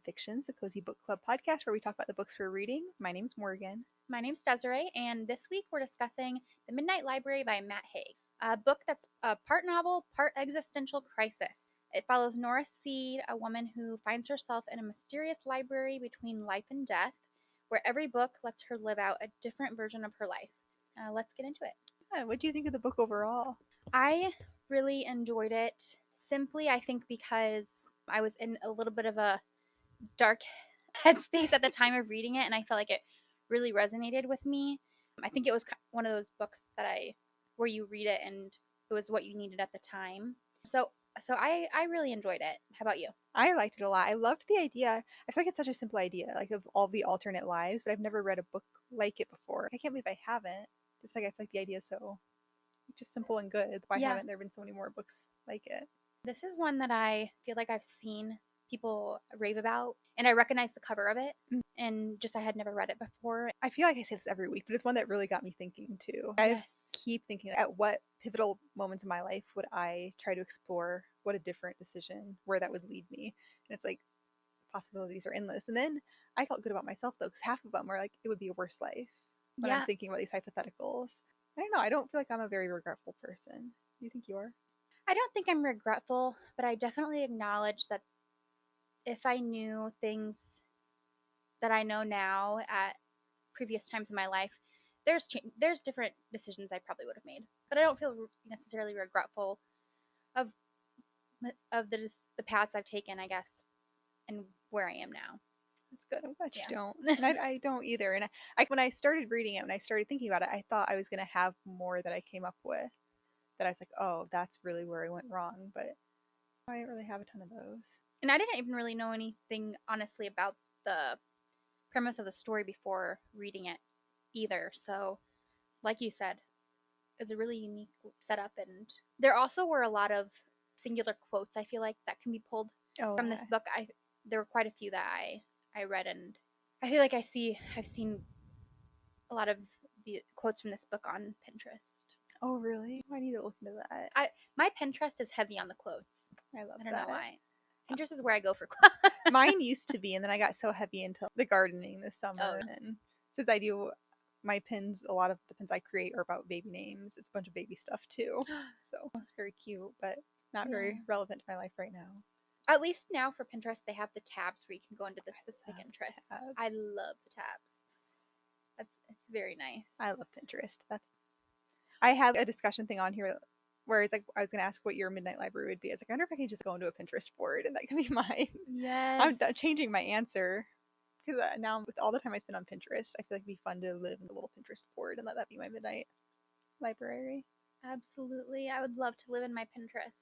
Fictions, the Cozy Book Club podcast where we talk about the books we're reading. My name's Morgan. My name's Desiree, and this week we're discussing The Midnight Library by Matt Haig, a book that's a part novel, part existential crisis. It follows Nora Seed, a woman who finds herself in a mysterious library between life and death, where every book lets her live out a different version of her life. Let's get into it. Yeah, what do you think of the book overall? I really enjoyed it, simply, I think, because I was in a little bit of a dark headspace at the time of reading it, and I felt like it really resonated with me. I think it was one of those books where you read it and it was what you needed at the time. So I really enjoyed it. How about you? I liked it a lot. I loved the idea. I feel like it's such a simple idea, like of all the alternate lives, but I've never read a book like it before. I can't believe I haven't. Just like I feel like the idea is so just simple and good. Why Yeah, haven't there been so many more books like it? this is one that I feel like I've seen people rave about, and I recognize the cover of it, Mm. and just I had never read it before. I feel like I say this every week, but it's one that really got me thinking too. I Yes. keep thinking, at what pivotal moments in my life would I try to explore what a different decision, where that would lead me? And it's like possibilities are endless. And then I felt good about myself though, because half of them were like, it would be a worse life when I'm Yeah, thinking about these hypotheticals. I don't know. I don't feel like I'm a very regretful person. Do you think you are? I don't think I'm regretful, but I definitely acknowledge that if I knew things that I know now at previous times in my life, there's different decisions I probably would have made. But I don't feel necessarily regretful of the paths I've taken, I guess, and where I am now. That's good. I'm glad you Yeah. don't. And I don't either. And when I started reading it, when I started thinking about it, I thought I was going to have more that I came up with. That I was like, oh, that's really where I went wrong. But I didn't really have a ton of those. And I didn't even really know anything honestly about the premise of the story before reading it either. So, like you said, it's a really unique setup, and there also were a lot of singular quotes I feel like that can be pulled Oh, from this book. There were quite a few that I read, and I feel like I've seen a lot of the quotes from this book on Pinterest. oh, really? I need to look into that. My Pinterest is heavy on the quotes. I love I don't know that. why. Pinterest is where I go for quotes. Mine used to be, and then I got so heavy into the gardening this Oh, summer. And since I do my pins, a lot of the pins I create are about baby names. It's a bunch of baby stuff too. So it's very cute, but not very yeah. relevant to my life right now. At least now for Pinterest, they have the tabs where you can go into the specific Love interests. tabs. I love the tabs. It's very nice. I love Pinterest. I have a discussion thing on here where it's like I was gonna ask what your midnight library would be. I was like, I wonder if I could just go into a Pinterest board and that could be mine. Yes. I'm changing my answer because now with all the time I spend on Pinterest, I feel like it'd be fun to live in a little Pinterest board and let that be my midnight library. Absolutely. I would love to live in my Pinterest.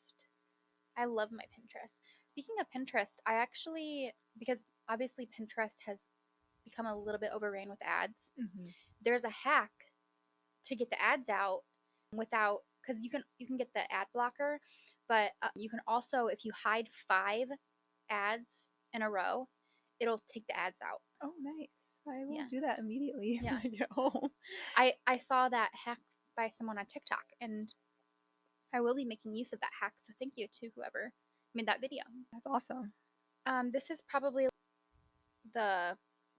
I love my Pinterest. Speaking of Pinterest, because obviously Pinterest has become a little bit overran with ads, Mm-hmm. there's a hack to get the ads out without, because you can get the ad blocker, but you can also, if you hide 5 ads in a row, it'll take the ads out. Oh, nice. I will Yeah. do that immediately when Yeah. I get home. I saw that hack by someone on TikTok, and I will be making use of that hack. So thank you to whoever made that video. That's awesome. This is probably the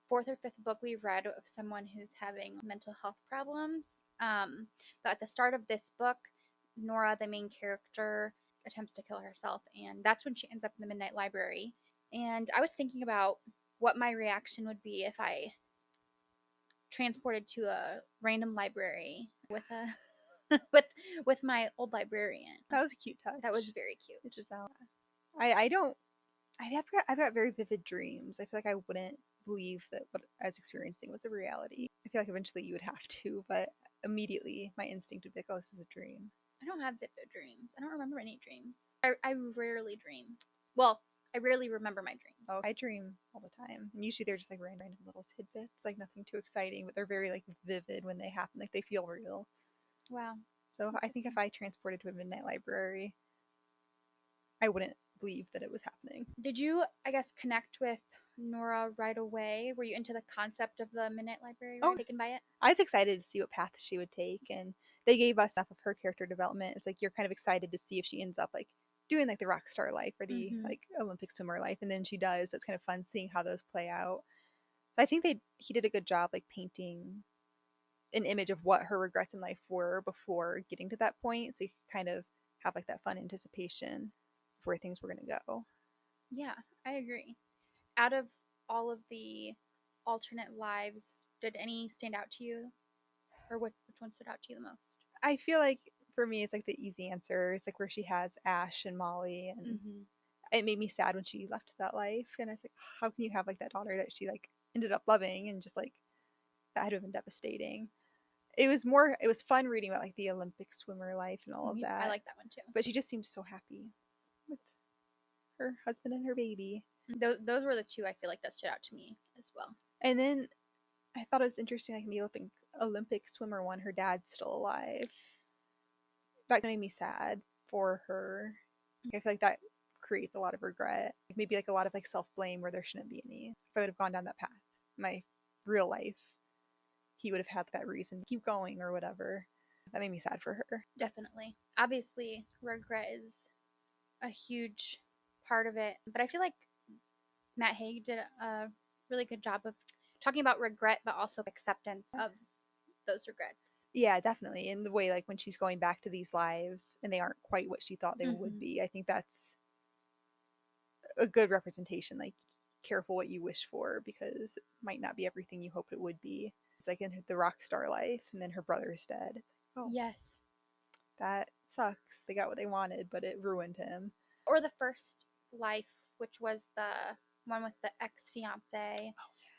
fourth or fifth book we've read of someone who's having mental health problems. But at the start of this book, Nora, the main character, attempts to kill herself, and that's when she ends up in the Midnight Library. And I was thinking about what my reaction would be if I transported to a random library with a with my old librarian. That was a cute touch. That was very cute. This is how I don't. I've got very vivid dreams. I feel like I wouldn't believe that what I was experiencing was a reality. I feel like eventually you would have to, but immediately my instinct would be like, oh, this is a dream. I don't have vivid dreams. I don't remember any dreams. I rarely dream. Well, I rarely remember my dreams. Oh, I dream all the time. And usually they're just like random little tidbits, like nothing too exciting, but they're very like vivid when they happen. Like they feel real. Wow. So I think if I transported to a midnight library, I wouldn't believe that it was happening. Did you, I guess, connect with Nora right away? Were you into the concept of the Midnight Library? Were Oh, you taken by it? I was excited to see what path she would take, and they gave us enough of her character development. It's like you're kind of excited to see if she ends up like doing like the rock star life or the Mm-hmm. like Olympic swimmer life, and then she does. So it's kind of fun seeing how those play out. So I think he did a good job like painting an image of what her regrets in life were before getting to that point. So you could kind of have like that fun anticipation of where things were gonna go. Yeah, I agree. Out of all of the alternate lives, did any stand out to you, or which one stood out to you the most? I feel like for me it's like the easy answer. It's like where she has Ash and Molly, and Mm-hmm. it made me sad when she left that life. And I was like, how can you have like that daughter that she like ended up loving, and just like that had to have been devastating. It was fun reading about like the Olympic swimmer life and all of I that. like that one too. But she just seems so happy with her husband and her baby. Those were the two I feel like that stood out to me as well. And then I thought it was interesting, like in the Olympic swimmer one, her dad's still alive. That made me sad for her. I feel like that creates a lot of regret. Maybe like a lot of like self blame where there shouldn't be any. If I would have gone down that path, my real life, he would have had that reason to keep going or whatever. That made me sad for her. Definitely. Obviously, regret is a huge part of it, but I feel like Matt Haig did a really good job of talking about regret, but also acceptance of those regrets. Yeah, definitely. In the way like when she's going back to these lives and they aren't quite what she thought they would Mm-hmm. be. I think that's a good representation. Like careful what you wish for because it might not be everything you hoped it would be. It's like in the rock star life and then her brother's dead. It's like, oh, Yes. that sucks. They got what they wanted, but it ruined him. Or the first life, which was the one with the ex fiance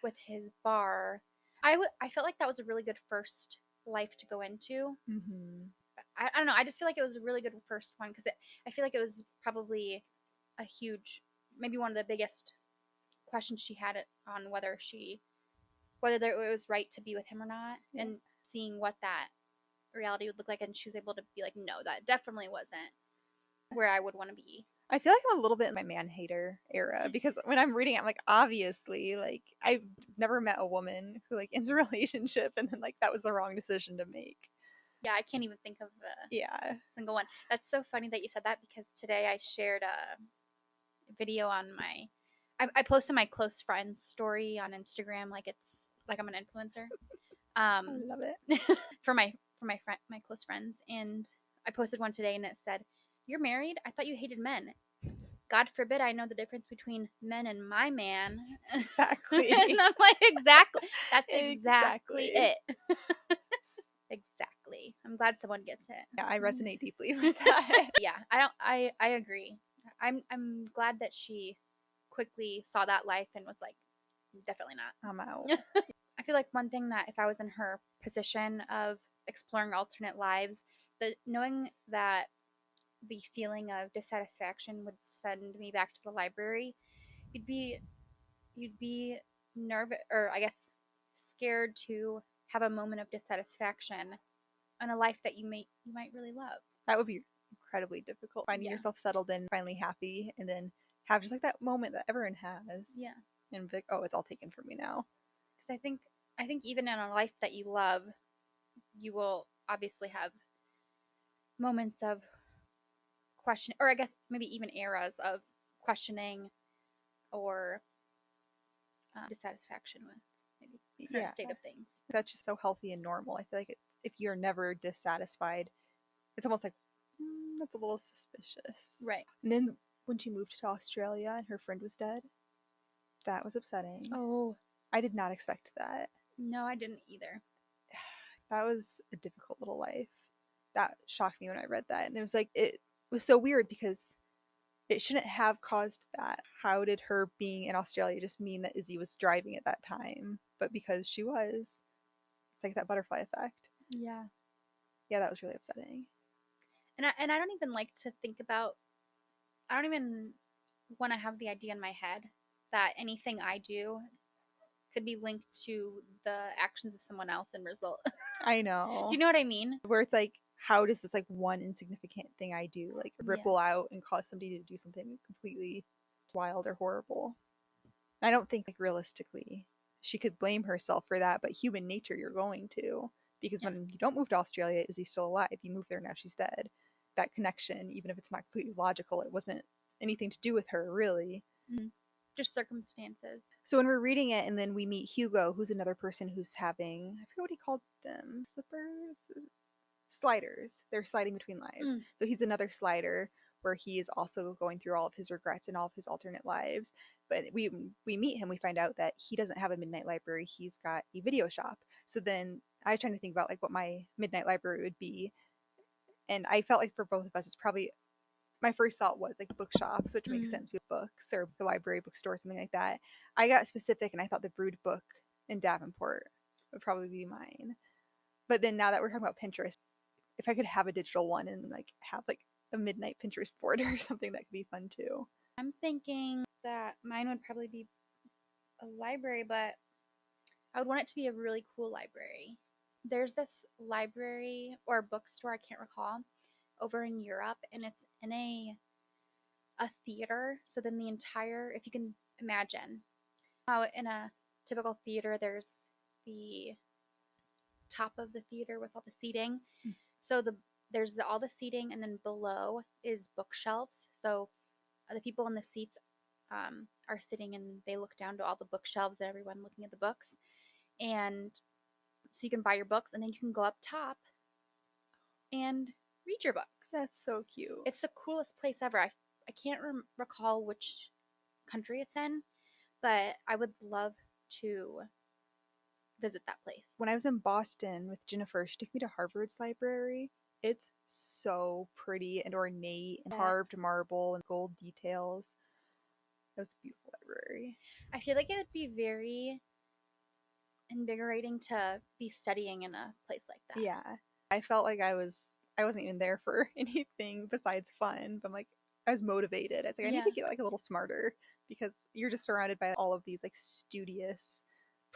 with his bar. I felt like that was a really good first life to go into. Mm-hmm. I don't know. I just feel like it was a really good first one because I feel like it was probably a huge, maybe one of the biggest questions she had on whether it was right to be with him or not, Yeah. and seeing what that reality would look like, and she was able to be like, no, that definitely wasn't where I would want to be. I feel like I'm a little bit in my man hater era because when I'm reading it, I'm like, obviously, like I've never met a woman who like ends a relationship and then like that was the wrong decision to make. Yeah, I can't even think of a Yeah. single one. That's so funny that you said that because today I shared a video on I posted my close friends story on Instagram like it's like I'm an influencer. I Um, love it. my close friends, and I posted one today and it said, "You're married? I thought you hated men. God forbid I know the difference between men and my man." And Exactly. I'm like, exactly. That's exactly Exactly. it. Exactly. I'm glad someone gets it. Yeah, I resonate deeply with that. Yeah, I don't. I agree. I'm glad that she quickly saw that life and was like, definitely I'm out. not. I feel like one thing that if I was in her position of exploring alternate lives, the knowing that the feeling of dissatisfaction would send me back to the library, you'd be you'd be nervous, or I guess scared to have a moment of dissatisfaction in a life that you might really love. That would be incredibly difficult. Finding Yeah. yourself settled in, finally happy, and then have just like that moment that everyone has. Yeah. And be like, oh, it's all taken from me now. Because I think even in a life that you love, you will obviously have moments of question, or I guess maybe even eras of questioning or dissatisfaction with maybe current Yeah. state of things. That's just so healthy and normal. I feel like if you're never dissatisfied, it's almost like that's a little suspicious. Right. And then when she moved to Australia and her friend was dead, that was upsetting. Oh, I did not expect that. no, I didn't either. That was a difficult little life. That shocked me when I read that. And it was like, it was so weird because it shouldn't have caused that. How did her being in Australia just mean that Izzy was driving at that time? But because she was, it's like that butterfly effect. Yeah. Yeah, that was really upsetting. And I don't even like to think about, I don't even want to have the idea in my head that anything I do could be linked to the actions of someone else and result. Do I know. you know what I mean? Where it's like, how does this like one insignificant thing I do like Yeah. ripple out and cause somebody to do something completely wild or horrible? I don't think like realistically she could blame herself for that, but human nature you're going to. Because Yeah. when you don't move to Australia, is he still alive? You move there, now she's dead. that connection, even if it's not completely logical. It wasn't anything to do with her, really. Mm-hmm. Just circumstances. So when we're reading it, and then we meet Hugo, who's another person who's having, I forget what he called them, slippers, sliders. They're sliding between lives. Mm. So he's another slider where he is also going through all of his regrets and all of his alternate lives. But we meet him, we find out that he doesn't have a midnight library. He's got a video shop. So then I was trying to think about like what my midnight library would be, and I felt like for both of us, it's probably my first thought was like bookshops, which makes Mm. sense with books or the library, bookstore, something like that. I got specific and I thought the Brood book in Davenport would probably be mine. But then now that we're talking about Pinterest, if I could have a digital one and like have like a midnight Pinterest board or something, that could be fun too. I'm thinking that mine would probably be a library, but I would want it to be a really cool library. There's this library or bookstore, I can't recall, over in Europe, and it's in a theater. So then the entire, if you can imagine, how in a typical theater there's the top of the theater with all the seating. Mm. So there's all the seating, and then below is bookshelves. So the people in the seats are sitting and they look down to all the bookshelves and everyone looking at the books. And so you can buy your books, and then you can go up top and read your books. That's so cute. It's the coolest place ever. I can't recall which country it's in, but I would love to visit that place. When I was in Boston with Jennifer, she took me to Harvard's library. It's so pretty and ornate and carved marble and gold details. It was a beautiful library. I feel like it would be very invigorating to be studying in a place like that. Yeah. I felt like I wasn't even there for anything besides fun, but I'm like I was motivated. It's like I need to get like a little smarter because you're just surrounded by all of these like studious,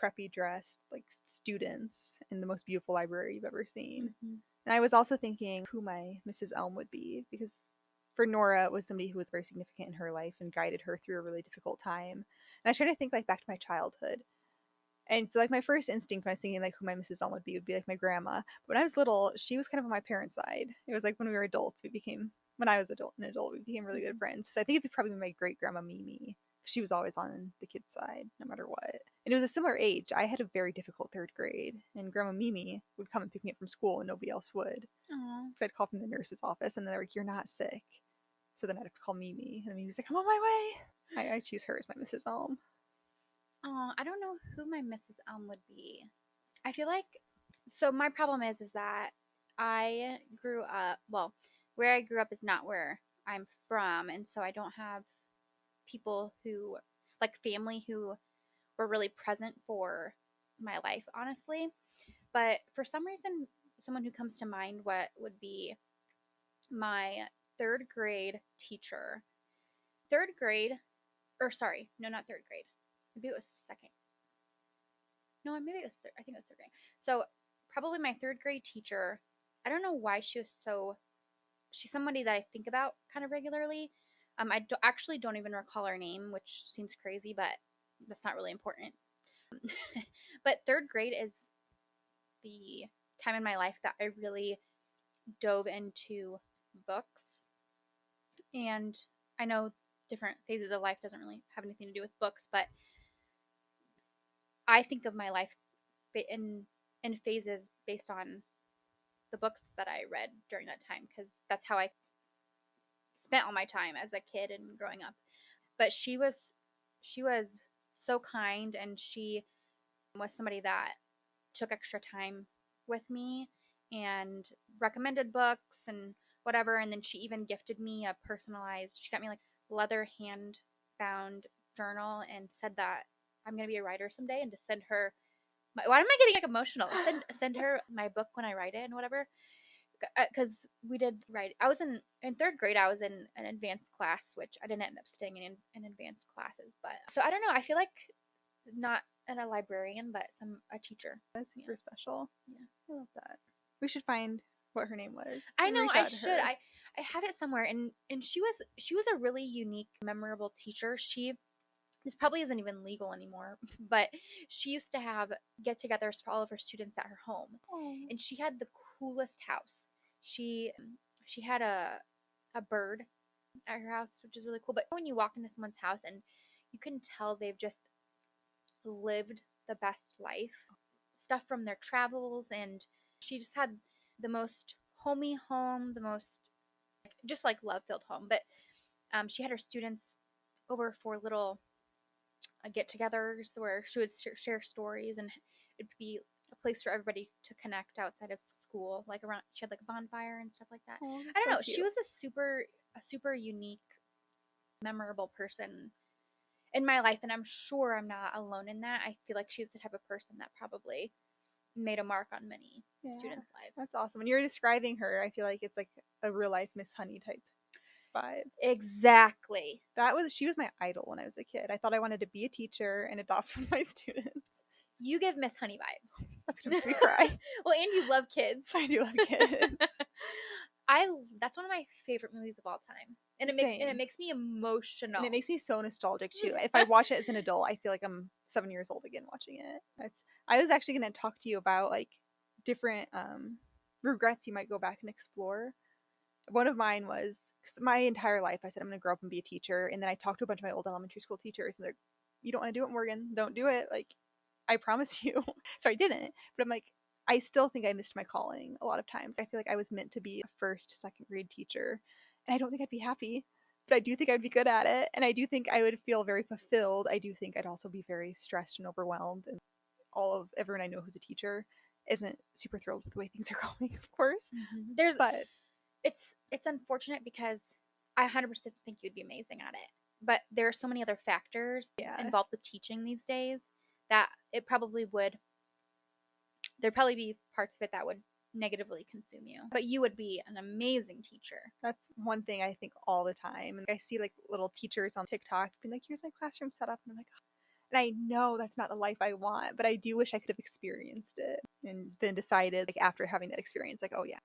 preppy dressed like students in the most beautiful library you've ever seen. Mm-hmm. And I was also thinking who my Mrs. Elm would be because for Nora it was somebody who was very significant in her life and guided her through a really difficult time. And I try to think like back to my childhood. And so, like, my first instinct when I was thinking, like, who my Mrs. Elm would be like my grandma. But when I was little, she was kind of on my parents' side. It was like when we were adults, when I was an adult, we became really good friends. So I think it'd be probably my great grandma Mimi. She was always on the kids' side, no matter what. And it was a similar age. I had a very difficult third grade, and Grandma Mimi would come and pick me up from school, and nobody else would. Because I'd call from the nurse's office, and they're like, "You're not sick." So then I'd have to call Mimi, and Mimi's like, "I'm on my way." I choose her as my Mrs. Elm. Oh, I don't know who my Mrs. Elm would be. I feel like so my problem is that I grew up, well, where I grew up is not where I'm from, and so I don't have people who like family who were really present for my life, honestly. But for some reason, someone who comes to mind what would be my third grade teacher. Third grade, or sorry, no, not third grade. Maybe it was second. No, maybe it was third. I think it was third grade. So probably my third grade teacher. I don't know why she was so. She's somebody that I think about kind of regularly. Actually don't even recall her name, which seems crazy, but that's not really important. But third grade is the time in my life that I really dove into books. And I know different phases of life doesn't really have anything to do with books, but I think of my life in phases based on the books that I read during that time because that's how I spent all my time as a kid and growing up. But she was so kind, and she was somebody that took extra time with me and recommended books and whatever. And then she even gifted me a personalized. She got me like leather hand bound journal and said that I'm gonna be a writer someday, and to send her. Why am I getting like emotional? Send her my book when I write it and whatever. Because we did write. I was in third grade. I was in an advanced class, which I didn't end up staying in advanced classes. But so I don't know. I feel like not a librarian, but a teacher. That's super special. Yeah, I love that. We should find what her name was. I know. I To should. her. I have it somewhere. And she was a really unique, memorable teacher. This probably isn't even legal anymore, but she used to have get-togethers for all of her students at her home, Oh. and she had the coolest house. She she had a bird at her house, which is really cool. But when you walk into someone's house and you can tell they've just lived the best life, stuff from their travels, and she just had the most homey home, the most just like love filled home. But she had her students over for little get-togethers where she would share stories, and it'd be a place for everybody to connect outside of school. Like around, she had like a bonfire and stuff like that. Oh, I that's don't so know. She cute. was a super unique, memorable person in my life, and I'm sure I'm not alone in that. I feel like she's the type of person that probably made a mark on many Yeah, students' lives. that's awesome. When you're describing her, I feel like it's like a real life Miss Honey type vibe. Exactly. She was my idol when I was a kid. I thought I wanted to be a teacher and adopt one of my students. You give Miss Honey That's vibes. gonna make me cry. Well, and you love kids. I do love kids. I That's one of my favorite movies of all time, and it Same. makes me emotional. And it makes me so nostalgic too. If I watch it as an adult, I feel like I'm 7 years old again watching it. I was actually going to talk to you about like different regrets you might go back and explore. One of mine was, 'cause my entire life I said I'm going to grow up and be a teacher, and then I talked to a bunch of my old elementary school teachers, and they're, you don't want to do it, Morgan. Don't do it. Like, I promise you. So I didn't. But I'm like, I still think I missed my calling a lot of times. I feel like I was meant to be a first, second grade teacher, and I don't think I'd be happy. But I do think I'd be good at it, and I do think I would feel very fulfilled. I do think I'd also be very stressed and overwhelmed, and all of everyone I know who's a teacher isn't super thrilled with the way things are going, of course. There's But it's unfortunate because I 100% think you'd be amazing at it. But there are so many other factors yeah, involved with teaching these days that it probably would there'd probably be parts of it that would negatively consume you. But you would be an amazing teacher. that's one thing I think all the time. And I see like little teachers on TikTok being like, here's my classroom setup. And I'm like, and I know that's not the life I want, but I do wish I could have experienced it and then decided, like, after having that experience, like, oh, yeah,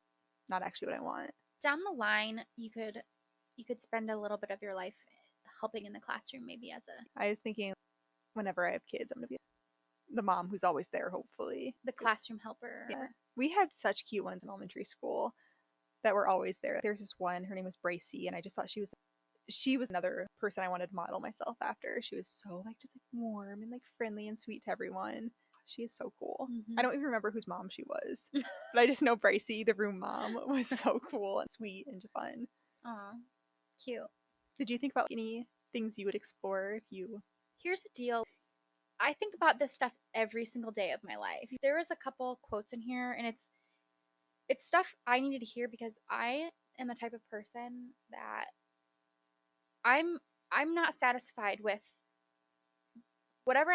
not actually what I want. Down the line, you could spend a little bit of your life helping in the classroom, maybe as a I was thinking whenever I have kids, I'm going to be the mom who's always there, hopefully. the classroom helper. Yeah. We had such cute ones in elementary school that were always there. There's this one, her name was Bracy, and I just thought she was another person I wanted to model myself after. She was so like just like warm and like friendly and sweet to everyone. She is so cool. I don't even remember whose mom she was, but I just know Bracy, the room mom, was so cool and sweet and just fun. Aw, cute. Did you think about any things you would explore if you? Here's the deal. I think about this stuff every single day of my life. There was a couple quotes in here, and it's stuff I needed to hear because I am the type of person that I'm I'm not satisfied with whatever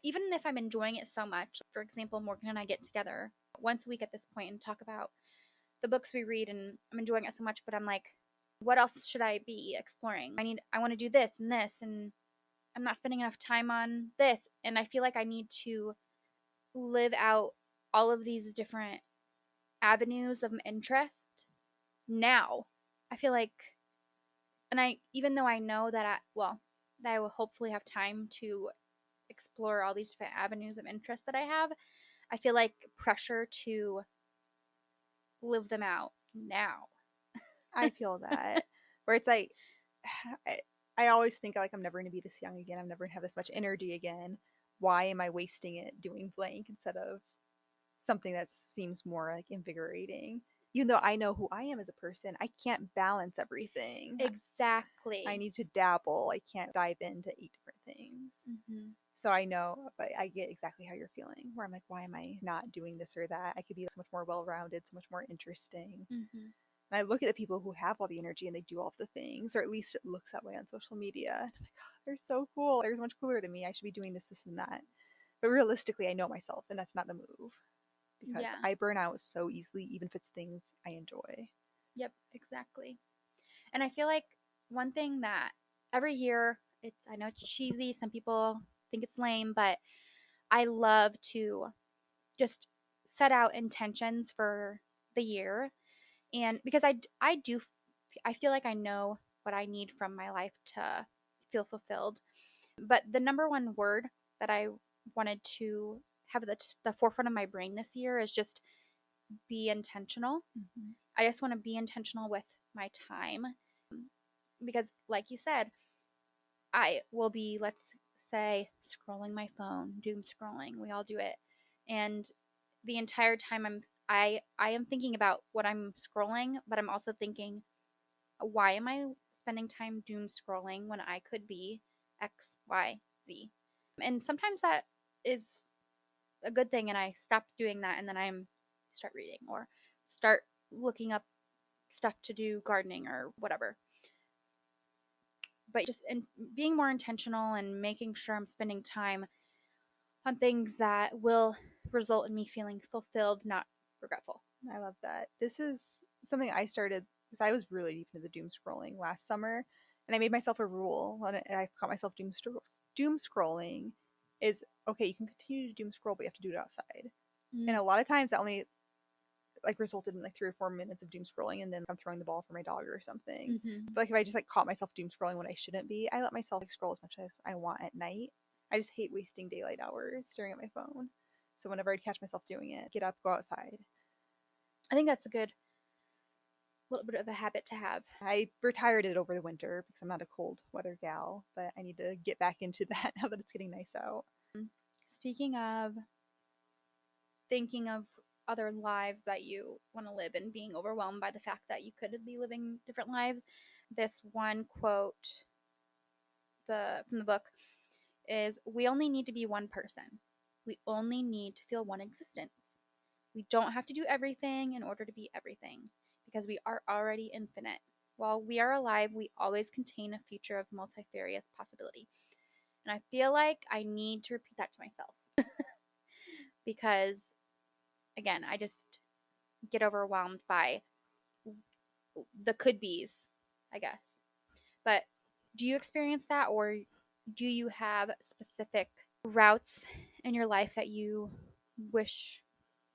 even if I'm enjoying it so much. For example, Morgan and I get together once a week at this point and talk about the books we read, and I'm enjoying it so much, but I'm like, what else should I be exploring? I want to do this and this, and I'm not spending enough time on this, and I feel like I need to live out all of these different avenues of interest now. I feel like, and I, even though I know that that I will hopefully have time to explore all these different avenues of interest that I have, I feel like pressure to live them out now. I feel that where it's like I, I always think like I'm never going to be this young again. I'm never going to have this much energy again. Why am I wasting it doing blank instead of something that seems more like invigorating? Even though I know who I am as a person, I can't balance everything. I Exactly. need to dabble. I can't dive into 8 different things. Mm-hmm. So I know, but I get exactly how you're feeling. Where I'm like, why am I not doing this or that? I could be so much more well-rounded, so much more interesting. Mm-hmm. And I look at the people who have all the energy and they do all the things, or at least it looks that way on social media. And I'm like, oh, they're so cool. They're so much cooler than me. I should be doing this, this, and that. But realistically, I know myself, and that's not the move because Yeah. I burn out so easily, even if it's things I enjoy. Yep. Exactly. And I feel like one thing that every year, I know it's cheesy. Some people think it's lame, but I love to just set out intentions for the year, and because I feel like I know what I need from my life to feel fulfilled. But the number one word that I wanted to have the forefront of my brain this year is just be intentional. Mm-hmm. I just want to be intentional with my time because, like you said, I will be, let's say, scrolling my phone, doom scrolling. We all do it. And the entire time I am thinking about what I'm scrolling, but I'm also thinking, why am I spending time doom scrolling when I could be X, Y, Z? And sometimes that is a good thing and I stop doing that and then I'm start reading or start looking up stuff to do gardening or whatever. But just being more intentional and making sure I'm spending time on things that will result in me feeling fulfilled, not regretful. I love that. This is something I started because I was really deep into the doom scrolling last summer, and I made myself a rule. And I caught myself doom scrolling is okay. You can continue to doom scroll, but you have to do it outside. And Mm. a lot of times, that only like resulted in like 3 or 4 minutes of doom scrolling, and then I'm throwing the ball for my dog or something. Mm-hmm. But like if I just like caught myself doom scrolling when I shouldn't be, I let myself like scroll as much as I want at night. I just hate wasting daylight hours staring at my phone. So whenever I catch myself doing it, get up, go outside. I think that's a good little bit of a habit to have. I retired it over the winter because I'm not a cold weather gal, but I need to get back into that now that it's getting nice out. Speaking of thinking of other lives that you want to live and being overwhelmed by the fact that you could be living different lives, this one quote from the book is, we only need to be one person. We only need to feel one existence. We don't have to do everything in order to be everything because we are already infinite. While we are alive, we always contain a future of multifarious possibility. And I feel like I need to repeat that to myself because, again, I just get overwhelmed by the could be's, I guess. But do you experience that, or do you have specific routes in your life that you wish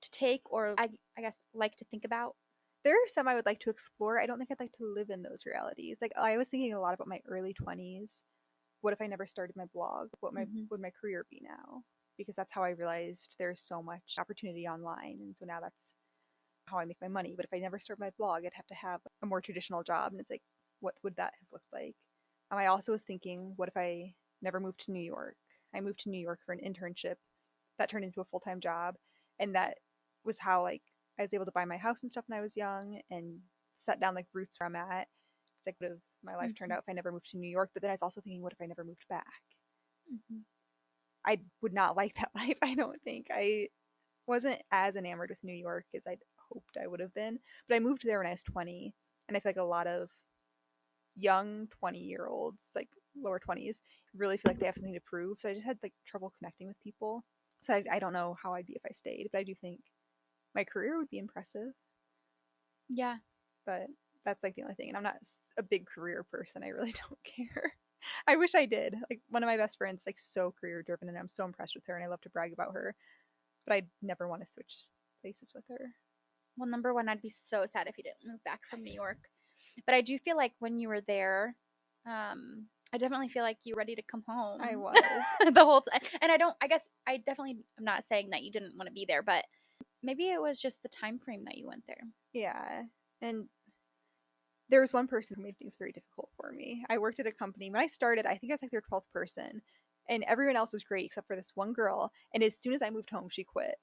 to take, or I guess like to think about? There are some I would like to explore. I don't think I'd like to live in those realities. Like I was thinking a lot about my early 20s. What if I never started my blog? What my Mm-hmm. would my career be now? Because that's how I realized there's so much opportunity online, and so now that's how I make my money. But if I never started my blog, I'd have to have a more traditional job, and it's like, what would that have looked like? I also was thinking, what if I never moved to New York? I moved to New York for an internship that turned into a full time job, and that was how like I was able to buy my house and stuff when I was young and set down like roots where I'm at. It's like, what if my life turned Mm-hmm. out if I never moved to New York? But then I was also thinking, what if I never moved back? Mm-hmm. I would not like that life. I don't think I wasn't as enamored with New York as I'd hoped I would have been. But I moved there when I was 20, and I feel like a lot of young 20-year-olds, like lower 20s, really feel like they have something to prove. So I just had like trouble connecting with people. So I don't know how I'd be if I stayed, but I do think my career would be impressive. Yeah. But that's like the only thing. And I'm not a big career person. I really don't care. I wish I did. Like one of my best friends, like so career driven, and I'm so impressed with her, and I love to brag about her. But I'd never want to switch places with her. Well, number one, I'd be so sad if you didn't move back from New York. But I do feel like when you were there, I definitely feel like you were ready to come I home was. the whole time. And I guess I definitely am not saying that you didn't want to be there, but maybe it was just the time frame that you went there. Yeah. And there was one person who made things very difficult for me. I worked at a company. When I started, I think I was like their 12th person. And everyone else was great except for this one girl. And as soon as I moved home, she quit.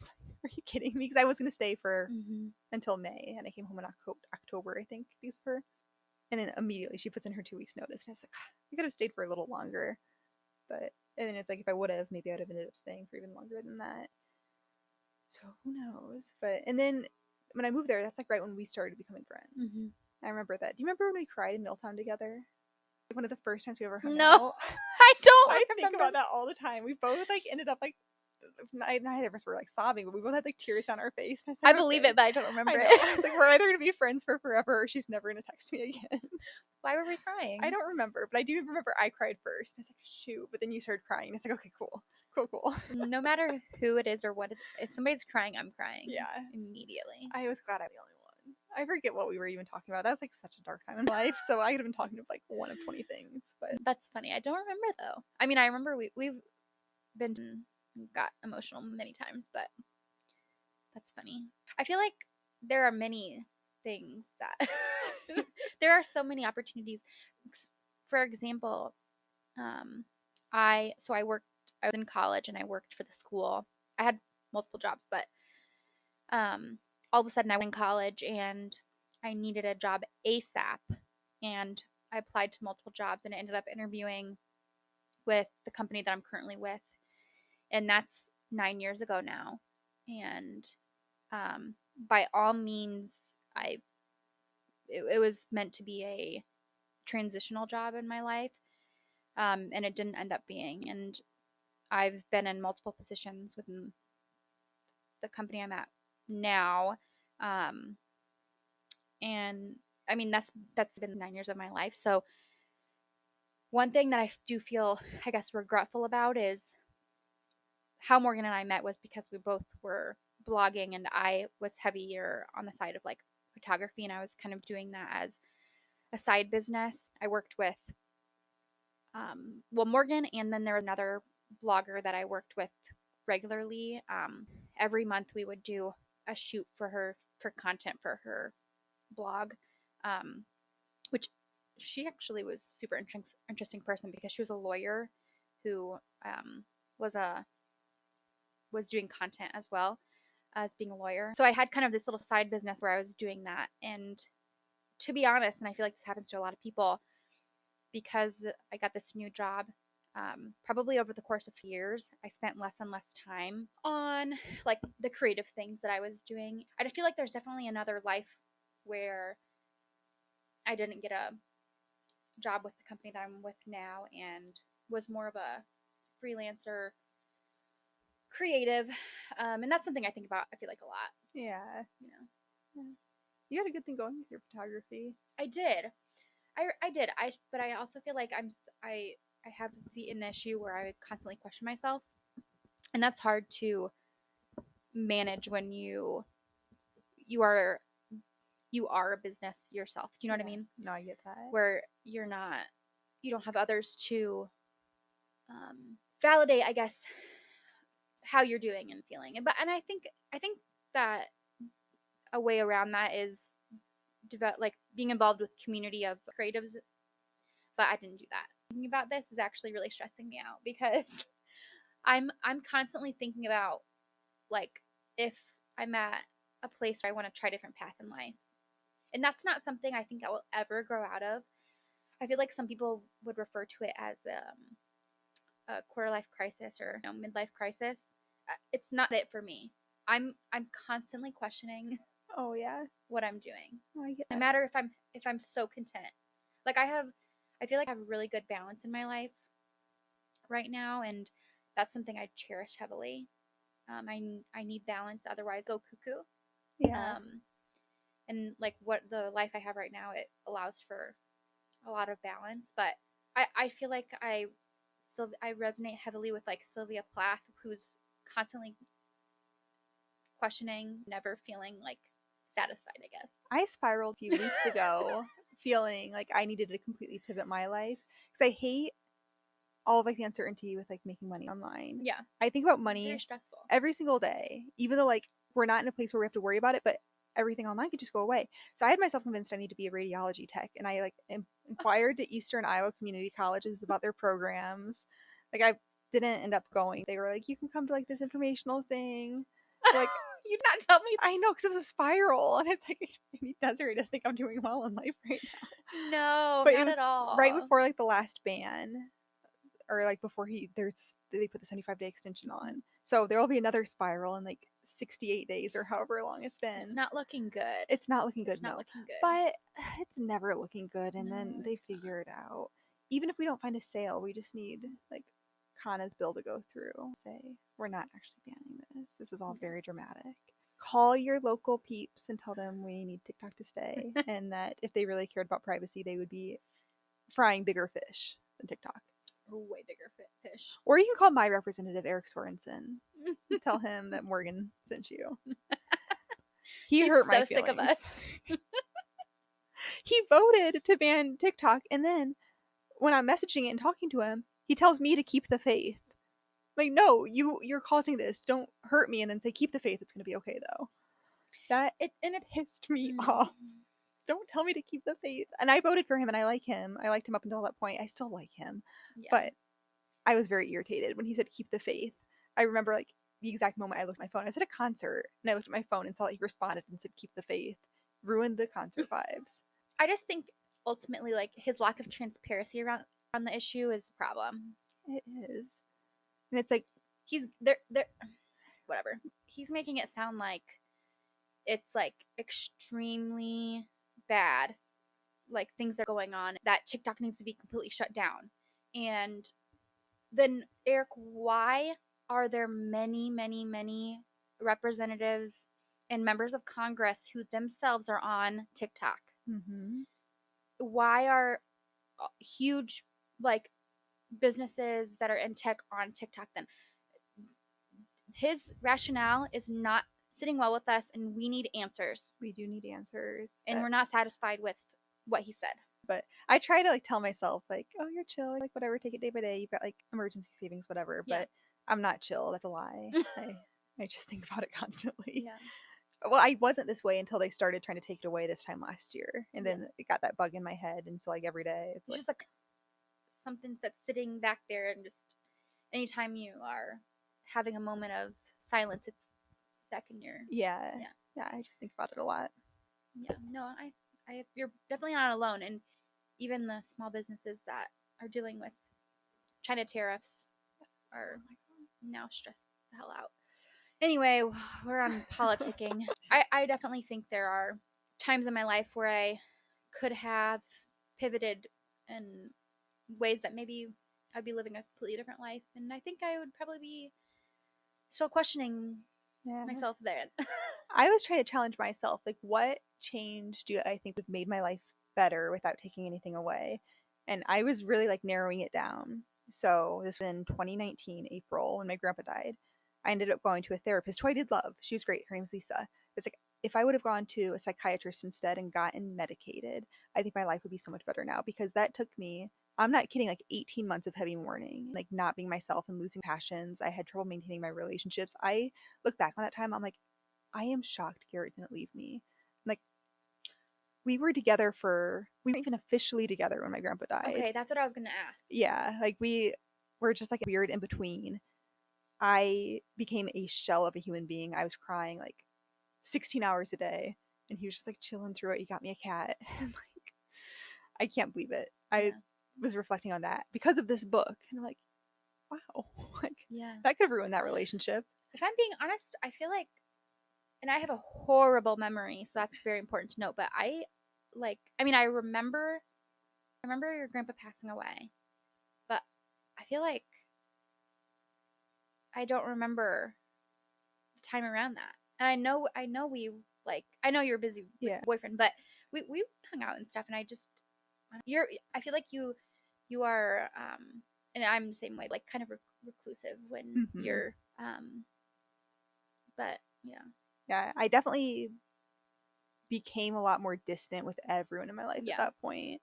Like, are you kidding me? Because I was going to stay for Mm-hmm. until May. And I came home in October, I think, because of her. And then immediately she puts in her 2 weeks notice. And I was like, I could have stayed for a little longer. But, and then it's like, if I would have, maybe I would have ended up staying for even longer than that. So who knows? But, and then when I moved there, that's like right when we started becoming friends. Mm-hmm. I remember that. Do you remember when we cried in Milltown together? Like one of the first times we ever hung No, out. I don't I think remember. about that all the time. We both like ended up like neither of us were like sobbing, but we both had like tears down our face. And I I said, believe okay. it, but I don't remember I know. it. I was like, we're either gonna be friends for forever or she's never gonna text me again. Why were we crying? I don't remember, but I do remember I cried first. I was like, shoot, but then you started crying. And it's like, okay, cool. Cool. No matter who it is or what, if somebody's crying, I'm crying. Yeah. Immediately. I was glad I'm the only one. I forget what we were even talking about. That was like such a dark time in life. So I could have been talking of like one of 20 things. But That's funny. I don't remember though. I mean, I remember we've been got emotional many times, but That's funny. I feel like there are many things that there are so many opportunities. For example, I was in college and I worked for the school. I had multiple jobs, but um, all of a sudden I went in college and I needed a job ASAP, and I applied to multiple jobs and I ended up interviewing with the company that I'm currently with, and that's 9 years ago now. And by all means, I it was meant to be a transitional job in my life, and it didn't end up being. And I've been in multiple positions within the company I'm at now, um, and I mean that's been 9 years of my life. So one thing that I do feel, I guess, regretful about is how Morgan and I met was because we both were blogging, and I was heavier on the side of like photography, and I was kind of doing that as a side business. I worked with Morgan, and then there was another blogger that I worked with regularly. Every month we would do a shoot for her for content for her blog, um, which she actually was super interesting person because she was a lawyer who was a was doing content as well as being a lawyer. So I had kind of this little side business where I was doing that. And to be honest, and I feel like this happens to a lot of people, because I got this new job, probably over the course of years, I spent less and less time on like the creative things that I was doing. I feel like there's definitely another life where I didn't get a job with the company that I'm with now and was more of a freelancer creative. And that's something I think about, I feel like, a lot. Yeah. You know, Yeah. You had a good thing going with your photography. I did. I did. But I also feel like I have an issue where I constantly question myself, and that's hard to manage when you are you are a business yourself. Do you know what I mean? No, I get that. Where you don't have others to validate, I guess, how you're doing and feeling. And I think that a way around that is like being involved with community of creatives, but I didn't do that. Thinking about this is actually really stressing me out because I'm constantly thinking about like if I'm at a place where I want to try a different path in life. And that's not something I think I will ever grow out of. I feel like some people would refer to it as a quarter life crisis or midlife crisis. It's not it for me. I'm constantly questioning. Oh yeah, what I'm doing. oh, I get No that. matter if I'm so content. Like I feel like I have a really good balance in my life right now, and that's something I cherish heavily. I need balance, otherwise go cuckoo. Yeah. And like what the life I have right now, it allows for a lot of balance. But I feel like I resonate heavily with like Sylvia Plath, who's constantly questioning, never feeling like satisfied, I guess. I spiraled a few weeks ago feeling like I needed to completely pivot my life because I hate all of like the uncertainty with like making money online. Yeah. I think about Very money stressful. every single day, even though like we're not in a place where we have to worry about it, but everything online could just go away. So I had myself convinced I need to be a radiology tech, and I like inquired to Eastern Iowa community colleges about their programs. Like I didn't end up going. They were like, you can come to like this informational thing. Like You'd not tell me. I know, because it was a spiral, and it's like I need Desiree to think I'm doing well in life right now. No, But it not was at all. right before like the last ban, or like before they put the 75-day extension on. So there will be another spiral in like 68 days or however long it's been. It's not looking good. It's not looking good, It's not no. looking good. But it's never looking good, and No, then they it's not. figure it out. Even if we don't find a sale, we just need like Kana's bill to go through. Say we're not actually banning this. This was all very dramatic. Call your local peeps and tell them we need TikTok to stay, and that if they really cared about privacy, they would be frying bigger fish than TikTok. Way bigger fish. Or you can call my representative, Eric Sorensen. Tell him that Morgan sent you. He's hurt my so feelings. Sick of us. He voted to ban TikTok, and then when I'm messaging it and talking to him, he tells me to keep the faith. Like, no, you're causing this. Don't hurt me, and then say keep the faith. It's gonna be okay though. That It's pissed me mm, off. Don't tell me to keep the faith. And I voted for him, and I like him. I liked him up until that point. I still like him, yeah. but I was very irritated when he said keep the faith. I remember like the exact moment I looked at my phone. I was at a concert, and I looked at my phone and saw that he responded and said keep the faith. Ruined the concert vibes. I just think ultimately, like, his lack of transparency around on the issue is the problem. It is, and it's like He's there whatever. He's making it sound like it's like extremely bad, like things that are going on, that TikTok needs to be completely shut down. And then, Eric, why are there many, many, many representatives and members of Congress who themselves are on TikTok? mm-hmm. Why are huge, like, businesses that are in tech on TikTok then? His rationale is not sitting well with us, and we need answers. We do need answers, And we're not satisfied with what he said. but I try to like tell myself like, oh, you're chill, like whatever, take it day by day. You've got like emergency savings, whatever. Yeah. But I'm not chill. That's a lie. I just think about it constantly. Yeah. Well, I wasn't this way until they started trying to take it away this time last year, and Yeah. then it got that bug in my head, and so like every day it's It's like, just like something that's sitting back there, and just anytime you are having a moment of silence, it's back in your yeah, yeah. yeah. I just think about it a lot. Yeah. No, you're definitely not alone. And even the small businesses that are dealing with China tariffs are now stressed the hell out. Anyway, we're on politicking. I definitely think there are times in my life where I could have pivoted in ways that maybe I'd be living a completely different life. And I think I would probably be still questioning Yeah. myself then. I was trying to challenge myself, like what change do I think would made my life better without taking anything away? And I was really like narrowing it down. So this was in 2019, April, when my grandpa died. I ended up going to a therapist who I did love. She was great. Her name's Lisa. It's like if I would have gone to a psychiatrist instead and gotten medicated, I think my life would be so much better now because that took me, I'm not kidding, like 18 months of heavy mourning, like not being myself and losing passions. I had trouble maintaining my relationships. I look back on that time, I'm like, I am shocked Garrett didn't leave me. Like, we were together we weren't even officially together when my grandpa died. Okay, that's what I was going to ask. Yeah, like we were just like a weird in between. I became a shell of a human being. I was crying like 16 hours a day, and he was just like chilling through it. He got me a cat. And like, I can't believe it. I Yeah. was reflecting on that because of this book, and I'm like, wow, like Yeah. that could have ruined that relationship. If I'm being honest, I feel like, and I have a horrible memory, so that's very important to note, but I mean, I remember your grandpa passing away, but I feel like I don't remember the time around that. And I know we, like, I know you're busy with Yeah. your boyfriend, but we hung out and stuff, and I feel like you are, and I'm the same way, like kind of reclusive when Mm-hmm. you're, but yeah. Yeah, I definitely became a lot more distant with everyone in my life at Yeah. that point.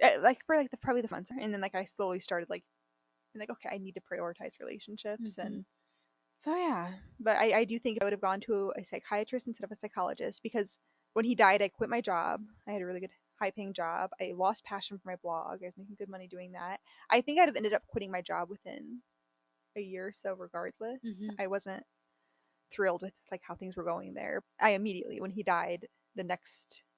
Like for like the probably the months, and then like I slowly started like being like, okay, I need to prioritize relationships, Mm-hmm. and so yeah. But I do think I would have gone to a psychiatrist instead of a psychologist because when he died, I quit my job. I had a really good high paying job. I lost passion for my blog. I was making good money doing that. I think I'd have ended up quitting my job within a year or so, regardless. Mm-hmm. I wasn't thrilled with like how things were going there. I immediately, when he died,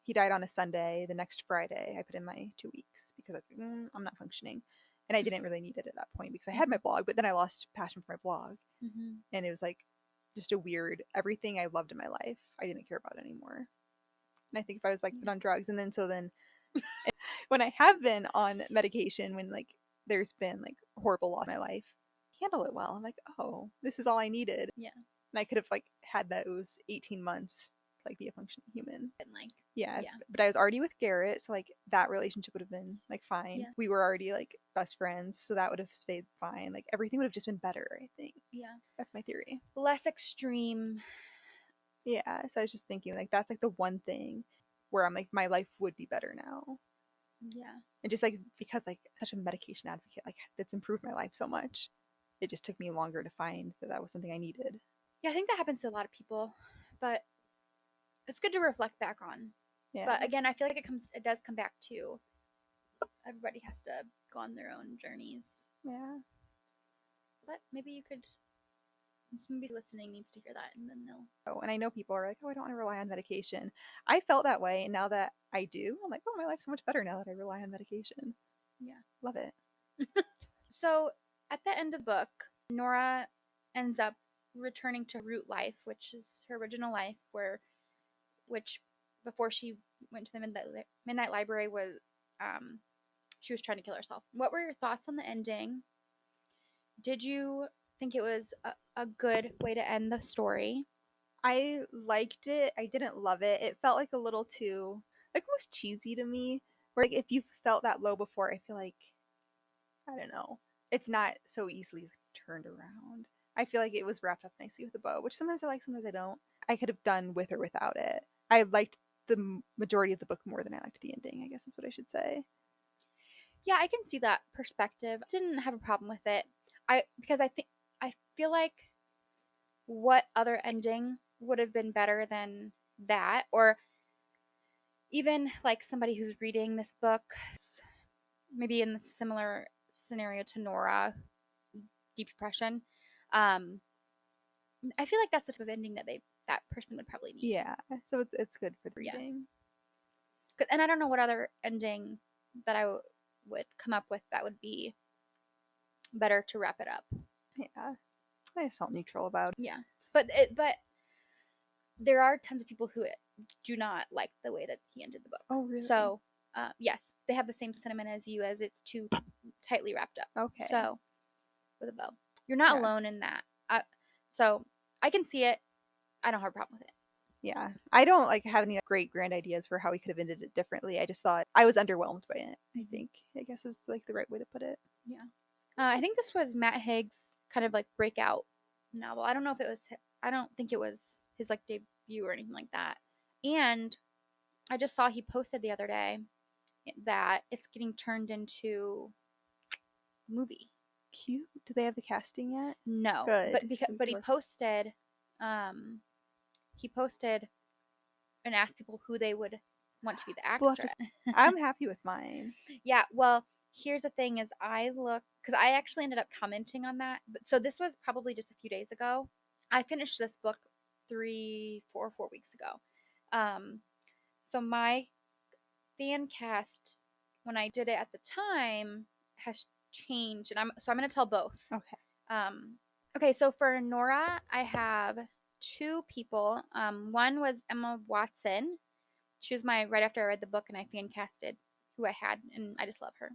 he died on a Sunday. The next Friday, I put in my 2 weeks because I was like, I'm not functioning, and I didn't really need it at that point because I had my blog, but then I lost passion for my blog, Mm-hmm. and it was like just a weird everything I loved in my life I didn't care about anymore. And I think if I was like been on drugs, and then so then when I have been on medication, when like there's been like horrible loss in my life, handle it well. I'm like, oh, this is all I needed, Yeah. and I could have like had those 18 months to like be a functioning human. And like, Yeah, yeah. but I was already with Garrett, so like that relationship would have been like fine. Yeah. We were already like best friends, so that would have stayed fine. Like everything would have just been better, I think. Yeah. That's my theory. Less extreme. Yeah, so I was just thinking like that's like the one thing where I'm like my life would be better now. Yeah. And just like because like such a medication advocate, like that's improved my life so much. it just took me longer to find that that was something I needed. Yeah, I think that happens to a lot of people, but it's good to reflect back on. Yeah. But again, I feel like it does come back to everybody has to go on their own journeys. Yeah. But maybe you could, somebody listening needs to hear that, and then they'll. Oh, and I know people are like, oh, I don't want to rely on medication. I felt that way, and now that I do, I'm like, oh, my life's so much better now that I rely on medication. Yeah. Love it. So at the end of the book, Nora ends up returning to root life, which is her original life, which before she went to the midnight library was she was trying to kill herself. What were your thoughts on the ending? Did you think it was a good way to end the story? I liked it. I didn't love it. It felt like a little too, like almost cheesy to me. Where like if you felt that low before, I feel like I don't know, it's not so easily turned around. I feel like it was wrapped up nicely with a bow, which sometimes I like, sometimes I don't. I could have done with or without it. I liked the majority of the book more than I liked the ending, I guess is what I should say. Yeah, I can see that perspective. Didn't have a problem with it. Because I feel like what other ending would have been better than that, or even like somebody who's reading this book, maybe in a similar scenario to Nora, deep depression. Um, I feel like that's the type of ending that that person would probably need. Yeah, so it's good for the Yeah, reading. and I don't know what other ending that would come up with that would be better to wrap it up. Yeah, I just felt neutral about it. Yeah, but there are tons of people who do not like the way that he ended the book. Oh, really? So yes, they have the same sentiment as you, as it's too tightly wrapped up. Okay. So with a bow, you're not Yeah. alone in that. So I can see it. I don't have a problem with it. Yeah, I don't like have any great grand ideas for how we could have ended it differently. I just thought I was underwhelmed by it. I think I guess is like the right way to put it. Yeah. I think this was Matt Haig's kind of like breakout novel. I don't know if it was. I don't think it was his like debut or anything like that. And I just saw he posted the other day that it's getting turned into movie. Cute. Do they have the casting yet? No, Good. but um he posted and asked people who they would want to be the We'll have to. actress. I'm happy with mine. Yeah, well, here's the thing: is I look because I actually ended up commenting on that. But so this was probably just a few days ago. I finished this book 4 weeks ago. Um, so my fan cast when I did it at the time has changed, and I'm gonna tell both. Okay. Um, okay, so for Nora, I have two people. One was Emma Watson. She was my right after I read the book and I fan casted who I had, and I just love her.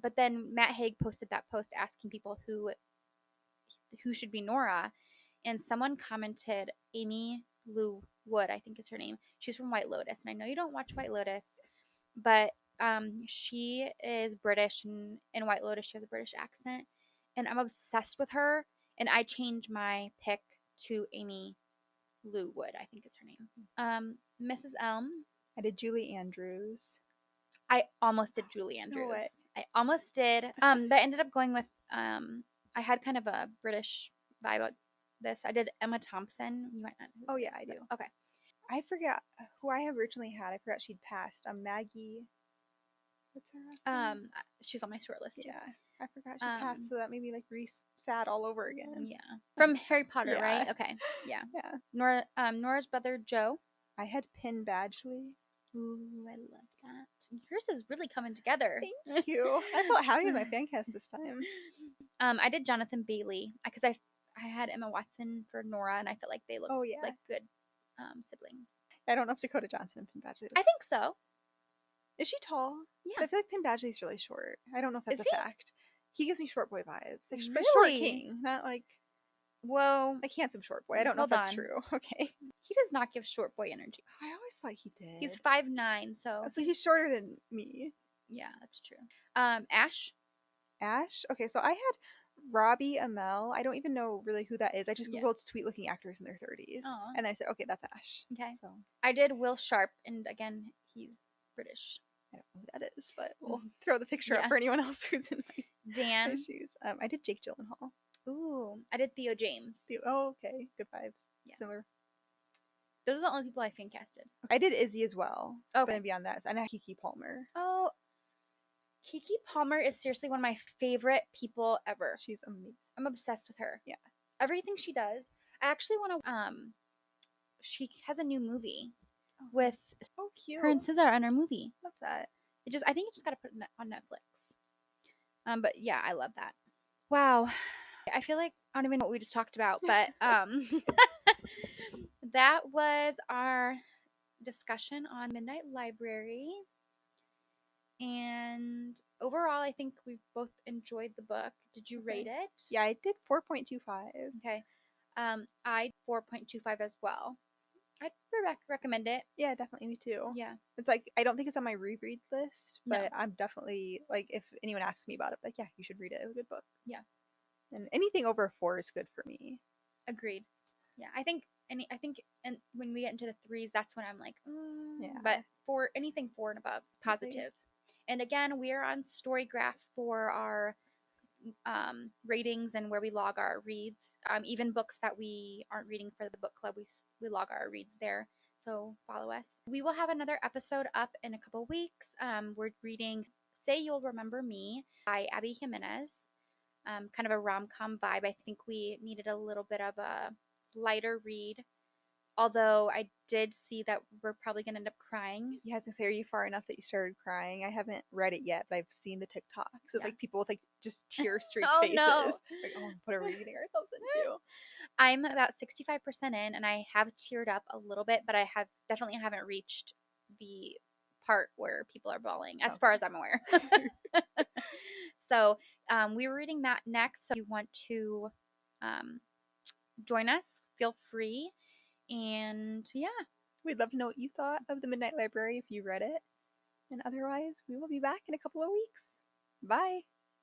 But then Matt Haig posted that post asking people who should be Nora, and someone commented Amy Lou Wood, I think is her name. She's from White Lotus, and I know you don't watch White Lotus, but she is British, and in White Lotus she has a British accent, and I'm obsessed with her. And I changed my pick to Amy Lou Wood, I think is her name. Mrs. Elm. I did Julie Andrews. I almost did Julie Andrews. No way. I almost did. But I ended up going with I had kind of a British vibe with this. I did Emma Thompson. You might not know. Oh yeah, I do. Okay. I forgot who I have originally had. I forgot she'd passed. Maggie. What's her last name? She was on my short list too. Yeah, I forgot she passed, so that made me like sad all over again. Yeah. From Harry Potter, Yeah. right? Okay. Yeah. Yeah. Nora's brother Joe. I had Penn Badgley. Ooh, I love that. Yours is really coming together. Thank you. I felt happy with my fan cast this time. I did Jonathan Bailey because I had Emma Watson for Nora, and I felt like they looked like good siblings. I don't know if Dakota Johnson and Penn Badgley. I think so. Is she tall? Yeah. I feel like Penn Badgley's really short. I don't know if that's Is a he? fact. He gives me short boy vibes. Like Really? short king, not like Whoa. like handsome short boy. I don't know if Hold that's on. true. Okay. He does not give short boy energy. I always thought he did. He's 5'9", so he's shorter than me. yeah, that's true. Ash. Ash? Okay, so I had Robbie Amell. I don't even know really who that is. I just googled sweet looking actors in their 30s. Aw. And then I said, okay, that's Ash. Okay. So I did Will Sharp, and again, he's British. I don't know who that is, but we'll throw the picture up Yeah. for anyone else who's in my Dan. shoes. I did Jake Gyllenhaal. Ooh, I did Theo James. Oh, okay, good vibes. Yeah. Similar. Those are the only people I fan casted. I did Izzy as well. Okay. But then beyond that, I know Kiki Palmer. Oh, Kiki Palmer is seriously one of my favorite people ever. She's amazing. I'm obsessed with her. Yeah. Everything she does. I actually want to. She has a new movie Oh, with oh, cute. her and Scissor on her movie. Love that. I think you just got to put it on Netflix. But yeah, I love that. Wow. I feel like I don't even know what we just talked about, but that was our discussion on Midnight Library. And overall, I think we both enjoyed the book. Did you rate it? Yeah, I did 4.25. Okay. I 4.25 as well. I'd recommend it. Yeah, definitely. Me too. Yeah. It's like, I don't think it's on my reread list, No. but I'm definitely, like, if anyone asks me about it, like, yeah, you should read it. It was a good book. Yeah. And anything over a 4 is good for me. Agreed. Yeah, I think and when we get into the threes, that's when I'm like, Yeah. But for anything 4 and above, positive. And again, we are on Storygraph for our ratings and where we log our reads. Even books that we aren't reading for the book club, we log our reads there. So follow us. We will have another episode up in a couple weeks. We're reading Say You'll Remember Me by Abby Jimenez. Kind of a rom-com vibe. I think we needed a little bit of a lighter read. Although I did see that we're probably going to end up crying. Yeah, I was gonna say, are you far enough that you started crying? I haven't read it yet, but I've seen the TikToks of like people with like just tear streaked Oh, faces. no. Like, oh, what are we getting ourselves into? I'm about 65% in, and I have teared up a little bit, but I definitely haven't reached the part where people are bawling, as far as I'm aware. So we were reading that next. So if you want to join us, feel free. And yeah, we'd love to know what you thought of the Midnight Library if you read it. And otherwise, we will be back in a couple of weeks. Bye.